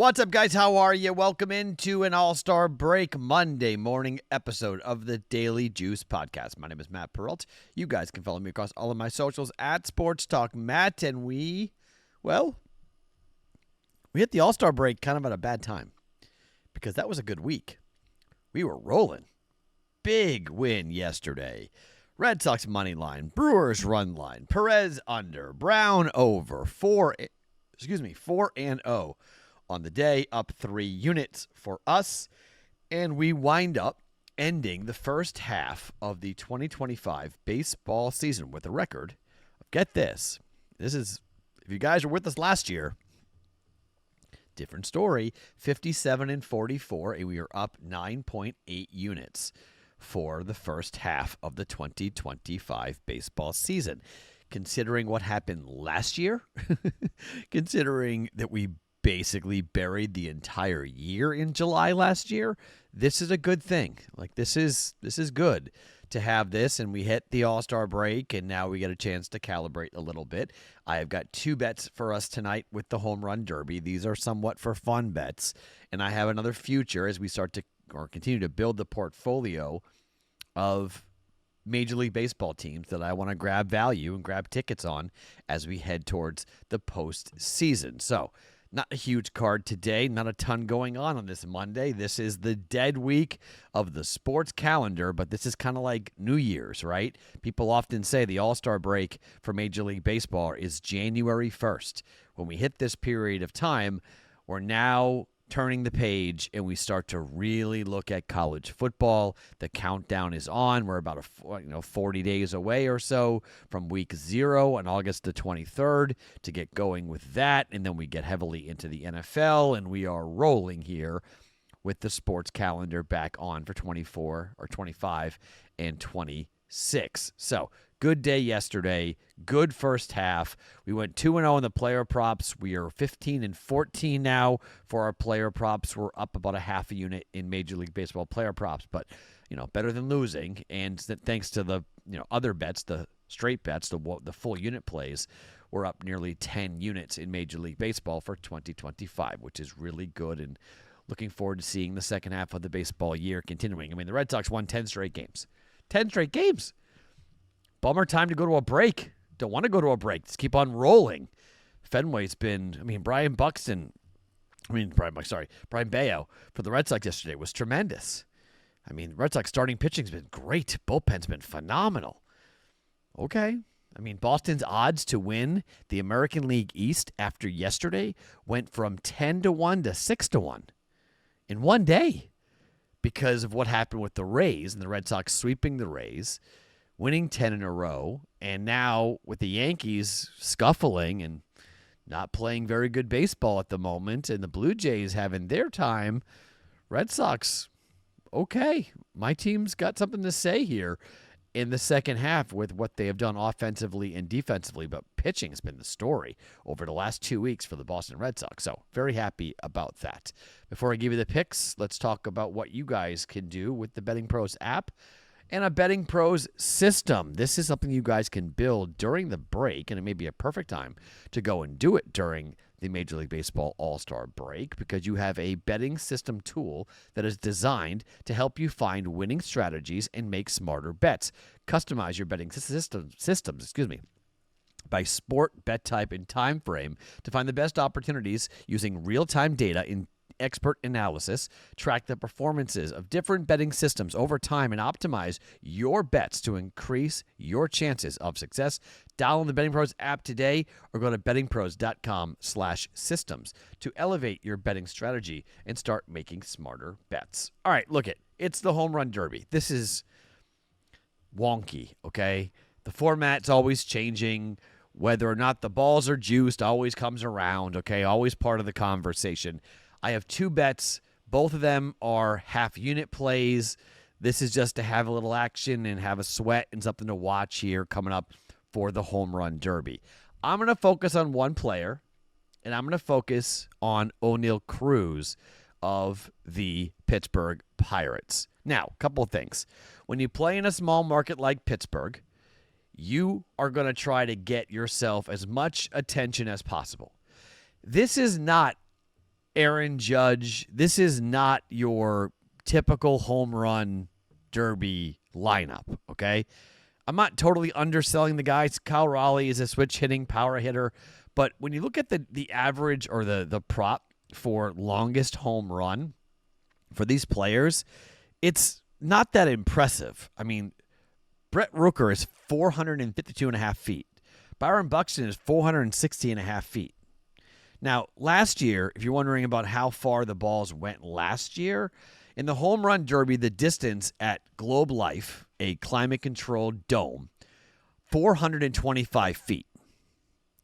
What's up, guys? How are you? Welcome into an All-Star Break Monday morning episode of the Daily Juice Podcast. My name is Matt Perrault. You guys can follow me across all of my socials at Sports Talk Matt, and we hit the All-Star break kind of at a bad time because that was a good week. We were rolling. Big win yesterday. Red Sox money line, Brewers run line, Perez under, Brown over, 4-0 on the day, up 3 units for us, and we wind up ending the first half of the 2025 baseball season with a record of, get this, if you guys were with us last year, different story, 57-44, and we are up 9.8 units for the first half of the 2025 baseball season. Considering what happened last year, considering that we basically buried the entire year in July last year, this is a good thing. Like, this is good to have this, and we hit the All-Star break, and now we get a chance to calibrate a little bit. I have got 2 bets for us tonight with the Home Run Derby. These are somewhat for fun bets, and I have another future as we start to or continue to build the portfolio of Major League Baseball teams that I want to grab value and grab tickets on as we head towards the postseason. So, not a huge card today, not a ton going on this Monday. This is the dead week of the sports calendar, but this is kind of like New Year's, right? People often say the All-Star break for Major League Baseball is January 1st. When we hit this period of time, we're now turning the page and we start to really look at college football. The countdown is on. We're about 40 days away or so from week 0 on August the 23rd to get going with that, and then we get heavily into the NFL, and we are rolling here with the sports calendar back on for 24 or 25 and 26. So, good day yesterday. Good first half. We went 2-0 in the player props. We are 15-14 now for our player props. We're up about a half a unit in Major League Baseball player props, but better than losing. And thanks to the other bets, the straight bets, the full unit plays, we're up nearly 10 units in Major League Baseball for 2025, which is really good. And looking forward to seeing the second half of the baseball year continuing. I mean, the Red Sox won 10 straight games. 10 straight games. Bummer time to go to a break. Don't want to go to a break. Just keep on rolling. Fenway's been, Brian Bayo for the Red Sox yesterday was tremendous. Red Sox starting pitching's been great. Bullpen's been phenomenal. Okay. Boston's odds to win the American League East after yesterday went from 10-1 to 6-1 in one day because of what happened with the Rays and the Red Sox sweeping the Rays, winning 10 in a row, and now with the Yankees scuffling and not playing very good baseball at the moment, and the Blue Jays having their time, Red Sox, okay, my team's got something to say here in the second half with what they have done offensively and defensively, but pitching has been the story over the last 2 weeks for the Boston Red Sox, so very happy about that. Before I give you the picks, let's talk about what you guys can do with the BettingPros app and a BettingPros system. This is something you guys can build during the break, and it may be a perfect time to go and do it during the Major League Baseball All-Star break because you have a betting system tool that is designed to help you find winning strategies and make smarter bets. Customize your betting systems by sport, bet type, and time frame to find the best opportunities using real-time data in expert analysis, track the performances of different betting systems over time, and optimize your bets to increase your chances of success. Download the BettingPros app today or go to bettingpros.com/systems to elevate your betting strategy and start making smarter bets. All right, it's the Home Run Derby. This is wonky, okay? The format's always changing. Whether or not the balls are juiced always comes around, okay? Always part of the conversation. I have 2 bets. Both of them are half-unit plays. This is just to have a little action and have a sweat and something to watch here coming up for the Home Run Derby. I'm going to focus on one player, and I'm going to focus on O'Neal Cruz of the Pittsburgh Pirates. Now, a couple of things. When you play in a small market like Pittsburgh, you are going to try to get yourself as much attention as possible. This is not Aaron Judge. This is not your typical home run derby lineup, okay? I'm not totally underselling the guys. Kyle Raleigh is a switch hitting power hitter, but when you look at the average or the prop for longest home run for these players, it's not that impressive. I mean, Brett Rooker is 452.5 feet. Byron Buxton is 460.5 feet. Now, last year, if you're wondering about how far the balls went last year, in the home run derby, the distance at Globe Life, a climate-controlled dome, 425 feet.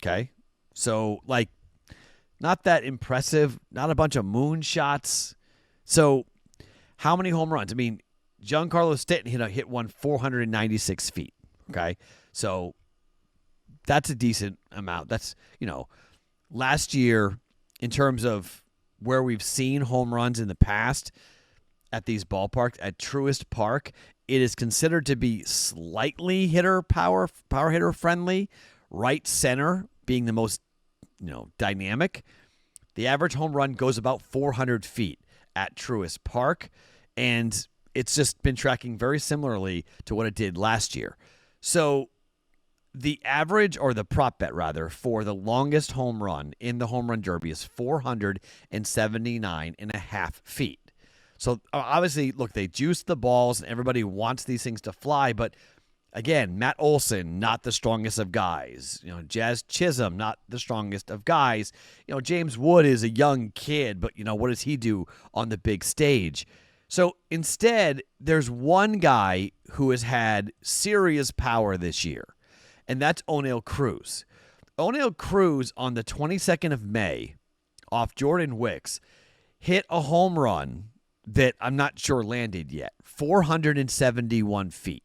Okay? So, like, not that impressive, not a bunch of moonshots. So, how many home runs? I mean, Giancarlo Stanton hit one 496 feet. Okay? So, that's a decent amount. That's, last year, in terms of where we've seen home runs in the past at these ballparks, at Truist Park, it is considered to be slightly power hitter friendly, right center being the most, dynamic. The average home run goes about 400 feet at Truist Park, and it's just been tracking very similarly to what it did last year. So the average, or the prop bet rather, for the longest home run in the home run derby is 479.5 feet. So obviously, look, they juiced the balls and everybody wants these things to fly. But again, Matt Olson, not the strongest of guys. Jazz Chisholm, not the strongest of guys. James Wood is a young kid, but what does he do on the big stage? So instead, there's one guy who has had serious power this year, and that's O'Neal Cruz. O'Neal Cruz on the 22nd of May off Jordan Wicks hit a home run that I'm not sure landed yet, 471 feet.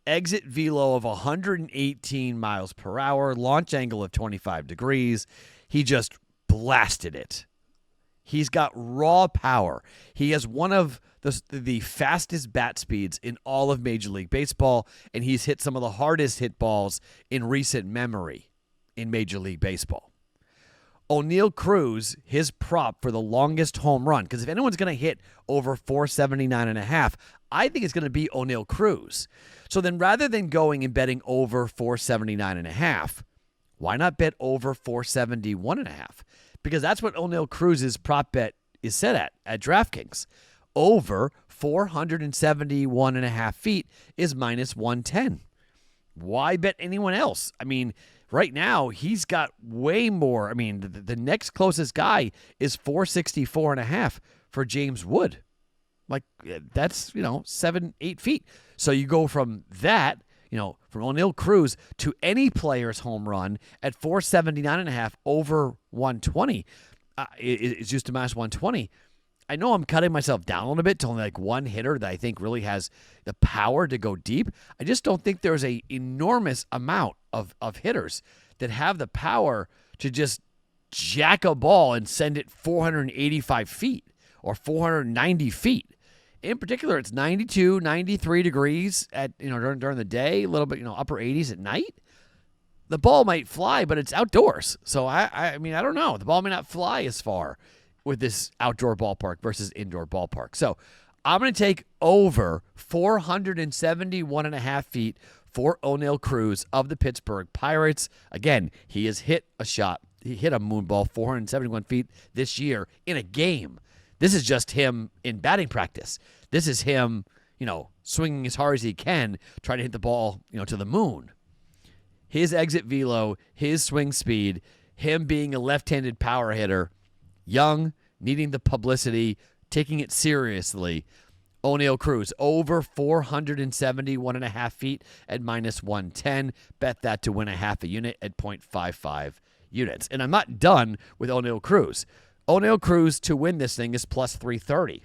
Exit velo of 118 miles per hour, launch angle of 25 degrees. He just blasted it. He's got raw power. He has one of the fastest bat speeds in all of Major League Baseball, and he's hit some of the hardest hit balls in recent memory in Major League Baseball. O'Neal Cruz, his prop for the longest home run, because if anyone's going to hit over 479.5, I think it's going to be O'Neal Cruz. So then rather than going and betting over 479.5, why not bet over 471.5? Because that's what O'Neal Cruz's prop bet is set at DraftKings. Over 471.5 feet is minus 110. Why bet anyone else? I mean, right now, he's got way more. I mean, the next closest guy is 464.5 for James Wood. Like, that's, 7-8 feet. So you go from that, from O'Neal Cruz to any player's home run at 479.5 over 120. It's just a minus 120. I know I'm cutting myself down a little bit to only like one hitter that I think really has the power to go deep. I just don't think there's a enormous amount of hitters that have the power to just jack a ball and send it 485 feet or 490 feet. In particular, it's 92, 93 degrees at during the day, a little bit upper 80s at night. The ball might fly, but it's outdoors. So I mean, I don't know. The ball may not fly as far with this outdoor ballpark versus indoor ballpark. So I'm going to take over 471.5 feet for O'Neal Cruz of the Pittsburgh Pirates. Again, he has hit a shot. He hit a moon ball 471 feet this year in a game. This is just him in batting practice. This is him, swinging as hard as he can, trying to hit the ball, to the moon. His exit velo, his swing speed, him being a left-handed power hitter, young, needing the publicity, taking it seriously. O'Neal Cruz, over 471.5 feet at minus 110. Bet that to win a half a unit at 0.55 units. And I'm not done with O'Neal Cruz. O'Neal Cruz to win this thing is plus 330.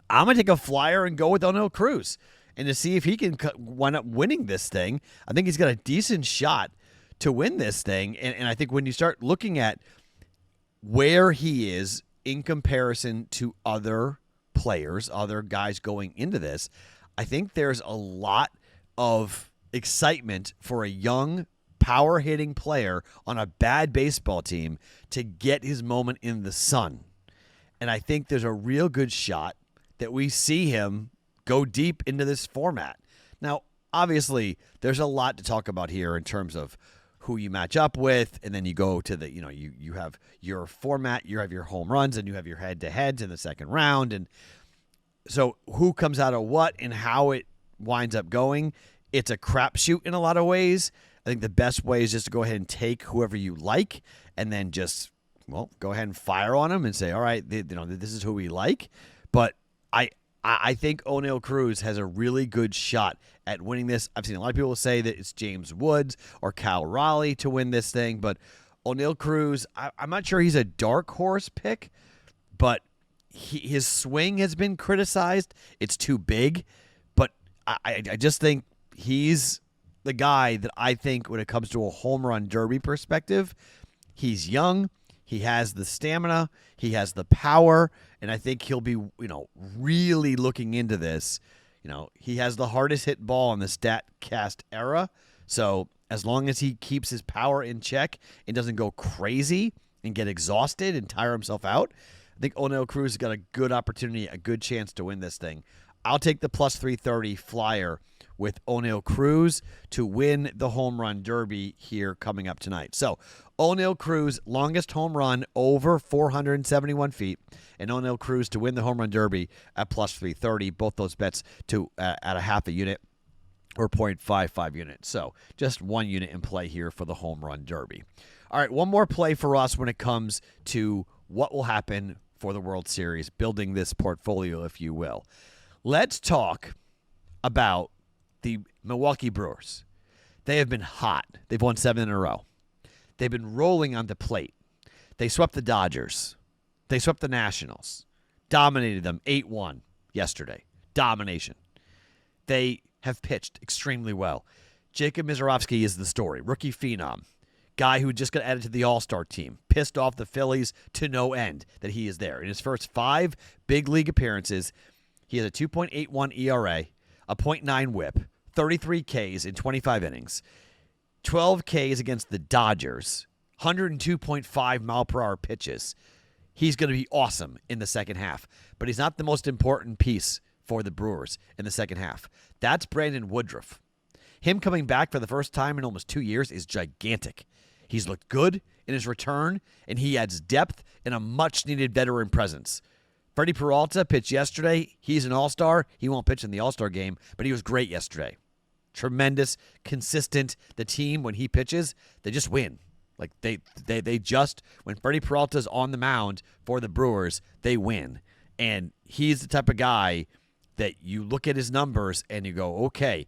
I'm going to take a flyer and go with O'Neal Cruz and to see if he can wind up winning this thing. I think he's got a decent shot to win this thing. And I think when you start looking at where he is in comparison to other players, other guys going into this, I think there's a lot of excitement for a young power hitting player on a bad baseball team to get his moment in the sun. And I think there's a real good shot that we see him go deep into this format. Now, obviously, there's a lot to talk about here in terms of who you match up with, and then you go to the, you have your format, you have your home runs, and you have your head-to-heads in the second round. And so who comes out of what and how it winds up going, it's a crapshoot in a lot of ways. I think the best way is just to go ahead and take whoever you like and then just, go ahead and fire on them and say, all right, this is who we like. But I think O'Neal Cruz has a really good shot at winning this. I've seen a lot of people say that it's James Woods or Cal Raleigh to win this thing, but O'Neal Cruz, I'm not sure he's a dark horse pick, but his swing has been criticized. It's too big, but I just think he's the guy that I think when it comes to a home run derby perspective, he's young. He has the stamina. He has the power. And I think he'll be, really looking into this. He has the hardest hit ball in the StatCast era. So as long as he keeps his power in check and doesn't go crazy and get exhausted and tire himself out, I think O'Neal Cruz has got a good opportunity, a good chance to win this thing. I'll take the plus 330 flyer with O'Neal Cruz to win the home run derby here coming up tonight. So O'Neal Cruz, longest home run over 471 feet, and O'Neal Cruz to win the home run derby at plus 330. Both those bets to at a half a unit or 0.55 units. So just 1 unit in play here for the home run derby. All right, one more play for us when it comes to what will happen for the World Series, building this portfolio, if you will. Let's talk about the Milwaukee Brewers. They have been hot. They've won 7 in a row. They've been rolling on the plate. They swept the Dodgers. They swept the Nationals. Dominated them 8-1 yesterday. Domination. They have pitched extremely well. Jacob Misiorowski is the story. Rookie phenom. Guy who just got added to the All-Star team. Pissed off the Phillies to no end that he is there. In his first 5 big league appearances, he has a 2.81 ERA, a .9 whip, 33 Ks in 25 innings, 12 Ks against the Dodgers, 102.5 mile-per-hour pitches. He's going to be awesome in the second half, but he's not the most important piece for the Brewers in the second half. That's Brandon Woodruff. Him coming back for the first time in almost 2 years is gigantic. He's looked good in his return, and he adds depth and a much-needed veteran presence. Freddie Peralta pitched yesterday. He's an all-star. He won't pitch in the all-star game, but he was great yesterday. Tremendous, consistent. The team, when he pitches, they just win. Like they just, when Freddie Peralta's on the mound for the Brewers, they win. And he's the type of guy that you look at his numbers and you go, okay,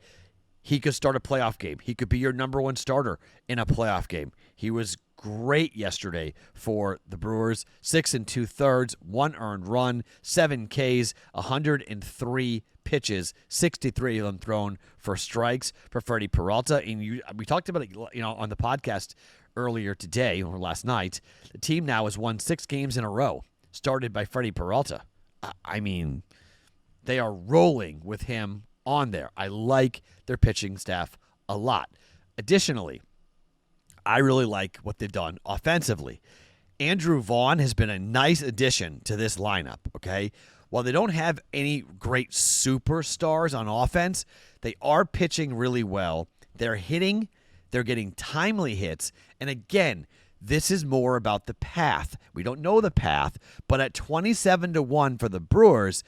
he could start a playoff game. He could be your number 1 starter in a playoff game. He was great yesterday for the Brewers. 6 2/3, 1 earned run, 7 Ks, 103 pitches, 63 of them thrown for strikes for Freddie Peralta. And we talked about it, on the podcast earlier today or last night. The team now has won 6 games in a row, started by Freddie Peralta. I mean, they are rolling with him on there. I like their pitching staff a lot. Additionally, I really like what they've done offensively. Andrew Vaughn has been a nice addition to this lineup, okay? While they don't have any great superstars on offense, they are pitching really well. They're hitting, they're getting timely hits, and again, this is more about the path. We don't know the path, but at 27-1 for the Brewers,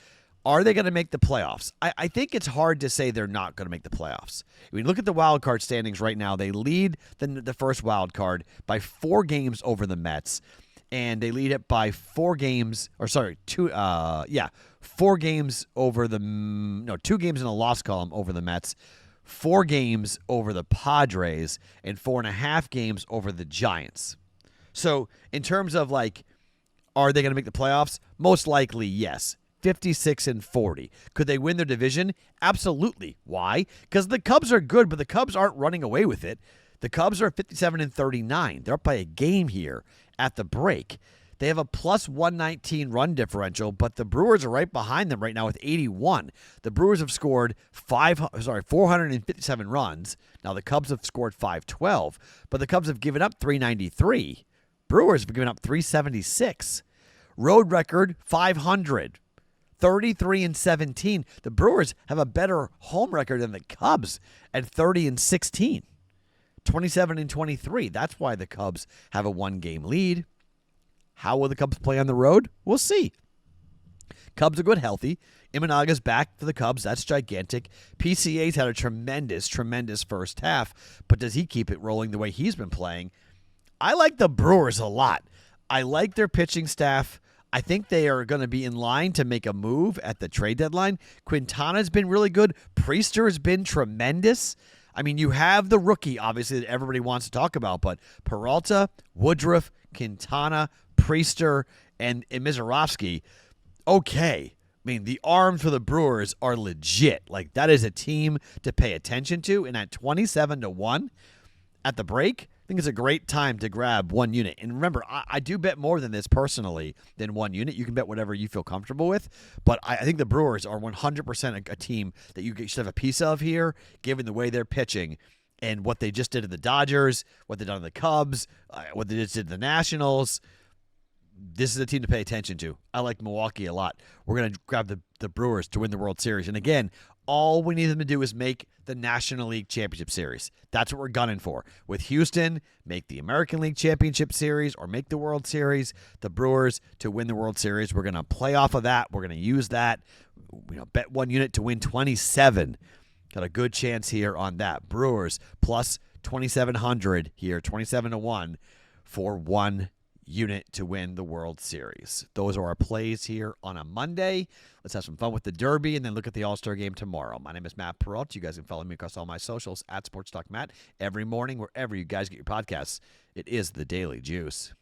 are they going to make the playoffs? I think it's hard to say they're not going to make the playoffs. I mean, look at the wild card standings right now. They lead the first wild card by 4 games over the Mets, and they lead it by 4 games, 4 games over the 2 games in a loss column over the Mets, 4 games over the Padres, and 4.5 games over the Giants. So in terms of are they going to make the playoffs? Most likely, yes. 56-40. Could they win their division? Absolutely. Why? Because the Cubs are good, but the Cubs aren't running away with it. The Cubs are 57-39. They're up by a game here at the break. They have a plus 119 run differential, but the Brewers are right behind them right now with 81. The Brewers have scored 457 runs. Now the Cubs have scored 512, but the Cubs have given up 393. Brewers have given up 376. Road record 500. 33-17. The Brewers have a better home record than the Cubs at 30-16. 27-23. That's why the Cubs have a one-game lead. How will the Cubs play on the road? We'll see. Cubs are good, healthy. Imanaga's back for the Cubs. That's gigantic. PCA's had a tremendous first half, but does he keep it rolling the way he's been playing? I like the Brewers a lot. I like their pitching staff. I think they are going to be in line to make a move at the trade deadline. Quintana's been really good. Priester has been tremendous. I mean, you have the rookie, obviously, that everybody wants to talk about, but Peralta, Woodruff, Quintana, Priester, and Mizorowski, okay. I mean, the arms for the Brewers are legit. Like, that is a team to pay attention to. And at 27-1 at the break, I think it's a great time to grab one unit. And remember, I do bet more than this personally than one unit. You can bet whatever you feel comfortable with. But I think the Brewers are 100% a team that you should have a piece of here, given the way they're pitching and what they just did to the Dodgers, what they've done to the Cubs, what they just did to the Nationals. This is a team to pay attention to. I like Milwaukee a lot. We're going to grab the Brewers to win the World Series. And again, all we need them to do is make the National League Championship Series. That's what we're gunning for. With Houston, make the American League Championship Series or make the World Series. The Brewers to win the World Series. We're going to play off of that. We're going to use that. Bet one unit to win 27. Got a good chance here on that. Brewers plus 2,700 here, 27-1 for one unit to win the World Series. Those are our plays here on a Monday. Let's have some fun with the Derby and then look at the All-Star game tomorrow. My name is Matt Perrault. You guys can follow me across all my socials at SportsTalkMatt every morning, wherever you guys get your podcasts. It is the Daily Juice.